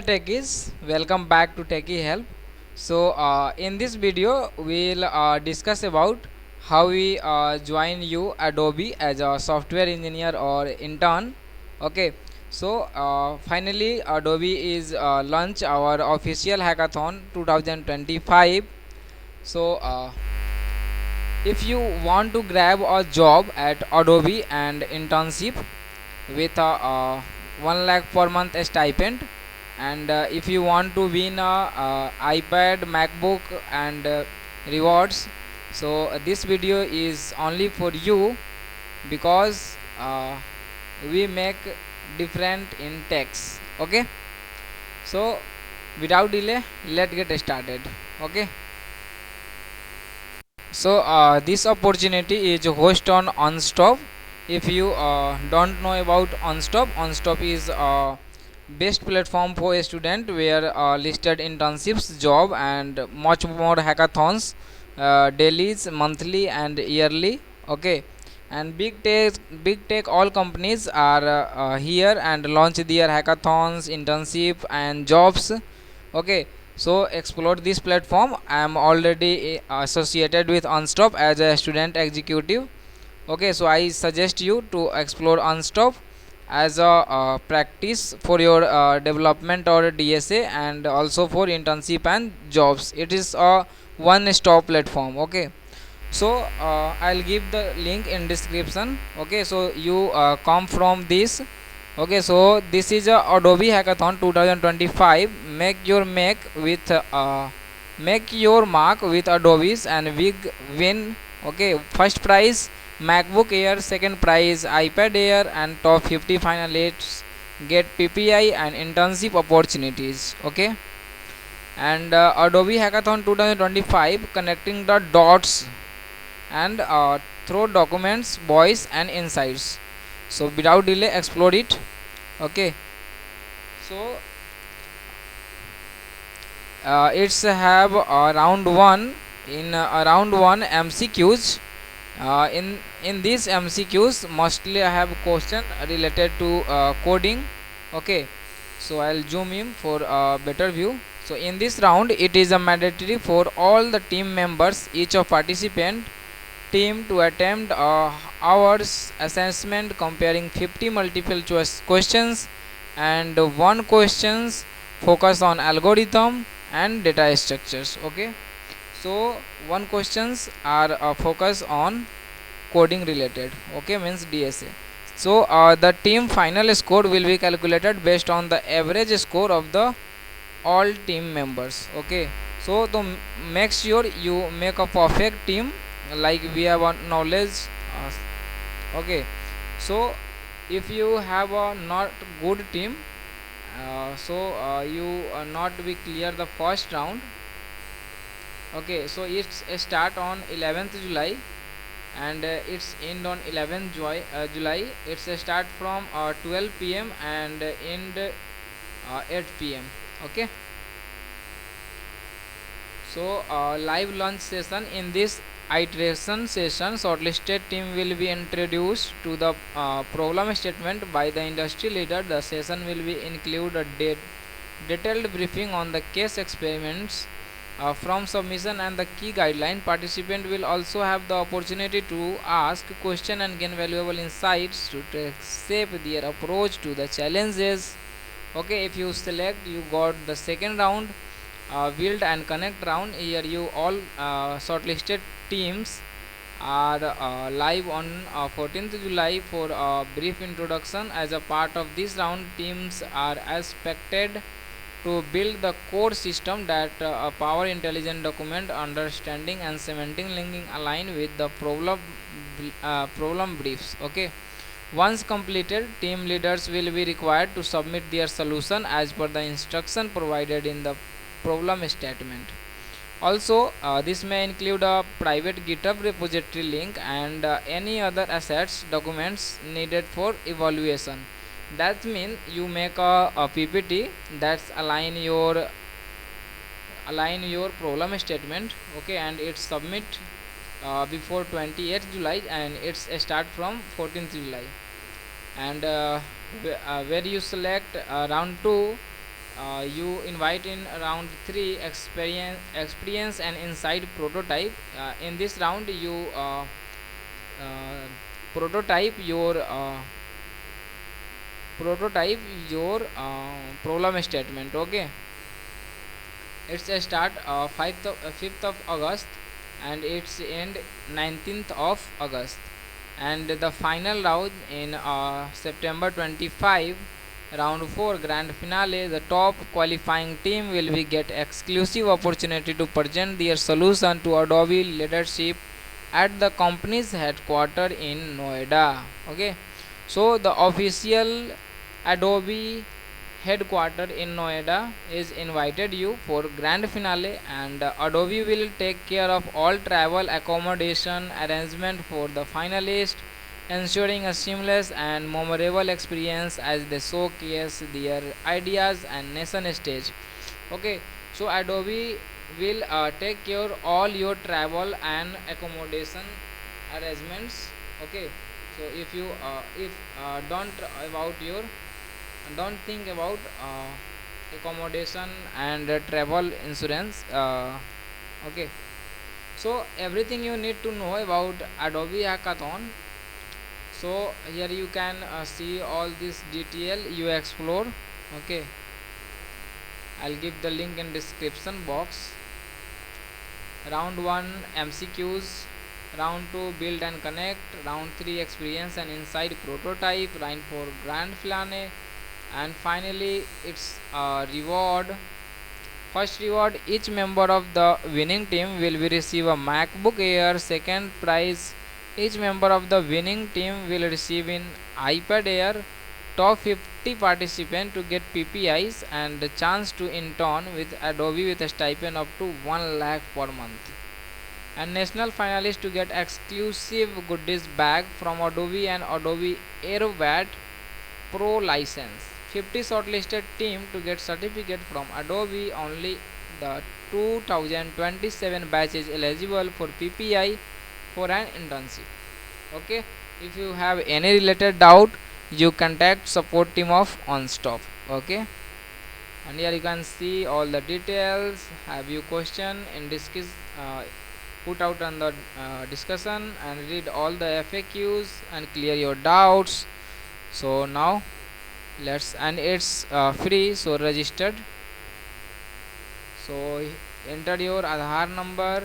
Techies, welcome back to Techie Help. In this video, we'll discuss about how we join you Adobe as a software engineer or intern. Okay, finally, Adobe is launch our official hackathon 2025. So, uh, if you want to grab a job at Adobe and internship with a 1 lakh per month stipend, and if you want to win a iPad, MacBook, and rewards, this video is only for you because we make different in text. Okay, so without delay, let's get started. Okay, this opportunity is host on Unstop. If you don't know about Unstop is best platform for a student where listed internships, job, and much more hackathons, dailies, monthly, and yearly. Okay, and big tech all companies are here and launch their hackathons, internship, and jobs. Okay, so explore this platform. I am already associated with Unstop as a student executive. Okay, so I suggest you to explore Unstop as a practice for your development or DSA, and also for internship and jobs. It is a one stop platform. Okay, I'll give the link in description. Okay, so you come from this. Okay, so this is a Adobe Hackathon 2025. Make your mark with Adobe's and big win. Okay, first prize MacBook Air, second prize iPad Air, and top 50 finalists get PPI and internship opportunities. Okay, and Adobe Hackathon 2025 connecting the dots and through documents, voice, and insights. So without delay, explore it. Okay, so it's have round one. In round one MCQs, in these MCQs mostly I have question related to coding. Okay, so I'll zoom in for a better view. So in this round it is a mandatory for all the team members, each of participant team, to attempt hours assessment comparing 50 multiple choice questions, and one questions focus on algorithm and data structures. Okay, so one questions are focus on coding related. Okay, means DSA. So the team final score will be calculated based on the average score of the all team members. Okay, so to make sure you make a perfect team, like we have a knowledge. Okay, so if you have a not good team, you not be clear the first round. Okay, so it's start on 11th July, and it's end on 11th July. It's start from 12 p.m. and end 8 p.m. Okay, so live lunch session. In this iteration session, shortlisted team will be introduced to the problem statement by the industry leader. The session will be include a detailed briefing on the case experiments from submission and the key guideline. Participant will also have the opportunity to ask question and gain valuable insights to shape their approach to the challenges. Okay, if you select, you got the second round, build and connect round. Here you all shortlisted teams are live on 14th July for a brief introduction. As a part of this round, teams are expected to build the core system that power intelligent document understanding and semantic linking align with the problem briefs. Okay, once completed, team leaders will be required to submit their solution as per the instruction provided in the problem statement. Also, this may include a private GitHub repository link and any other assets documents needed for evaluation. That means you make a PPT that's align your problem statement. Okay, and it's submit before 28th July, and it's start from 14th July. And where you select round 2, you invite in round 3 experience and inside prototype. In this round you uh, prototype your prototype your problem statement. Okay, it's a start 5th of August and it's end 19th of August, and the final round in September 25, round 4 grand finale. The top qualifying team will be get exclusive opportunity to present their solution to Adobe leadership at the company's headquarters in Noida. Okay, so the official Adobe headquarters in Noida is invited you for grand finale, and Adobe will take care of all travel accommodation arrangement for the finalists, ensuring a seamless and memorable experience as they showcase their ideas and nation stage. Okay, so Adobe will take care all your travel and accommodation arrangements. Okay, so if don't about your don't think about accommodation and travel insurance. Okay, so everything you need to know about Adobe Hackathon. So here you can see all this detail you explore. Okay, I'll give the link in description box. Round 1 MCQs, round 2 build and connect, round 3 experience and inside prototype, round 4 grand finale, and finally its reward. First reward, each member of the winning team will be receive a MacBook Air. Second prize, each member of the winning team will receive an iPad Air. Top 50 participants to get PPIs and the chance to intern with Adobe with a stipend up to 1 lakh per month. And national finalists to get exclusive goodies bag from Adobe and Adobe Acrobat Pro license. 50 shortlisted team to get certificate from Adobe. Only the 2027 batch is eligible for PPI for an internship. Okay, if you have any related doubt, you contact support team of OnStop. Okay, and here you can see all the details. Have you question in discuss put out on the discussion and read all the FAQs and clear your doubts. So now let's, and it's free, so registered. So enter your Aadhaar number,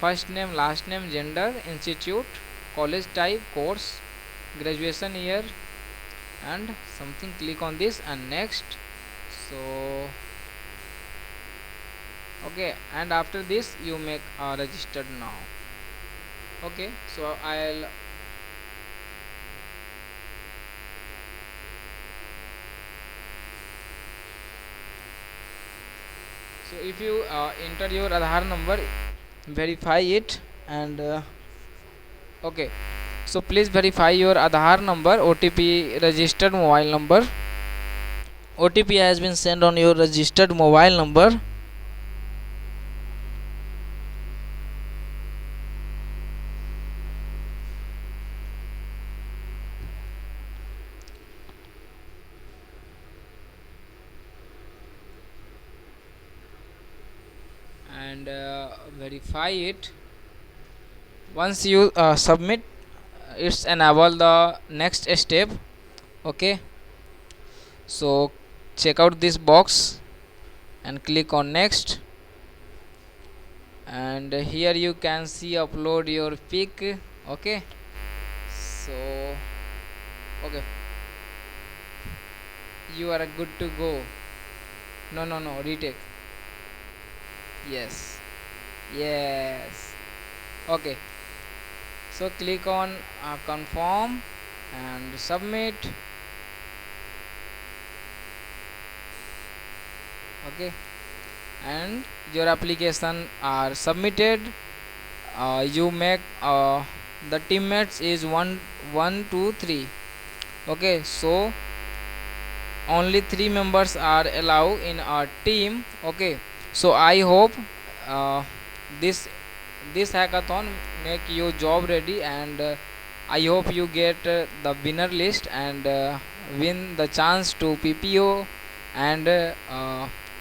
first name, last name, gender, institute, college type, course, graduation year, and something. Click on this and next. So okay, and after this you make registered now. Okay, so I'll so if you enter your Aadhaar number, verify it, and okay, so please verify your Aadhaar number. OTP registered mobile number. OTP has been sent on your registered mobile number. And verify it. Once you submit, it's enable the next step. Okay, so check out this box and click on next, and here you can see upload your pic. Okay, so okay, you are good to go. No, retake. Yes, yes. Okay, so click on confirm and submit. Okay, and your application are submitted. You make the teammates is 1 1 2 3. Okay, so only 3 members are allowed in our team. Okay, so I hope uh, this this hackathon make you job ready, and I hope you get the winner list and win the chance to PPO and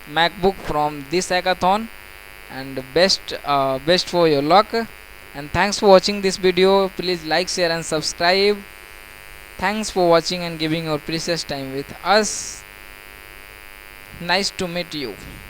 MacBook from this hackathon, and best for your luck. And thanks for watching this video. Please like, share and subscribe. Thanks for watching and giving your precious time with us. Nice to meet you.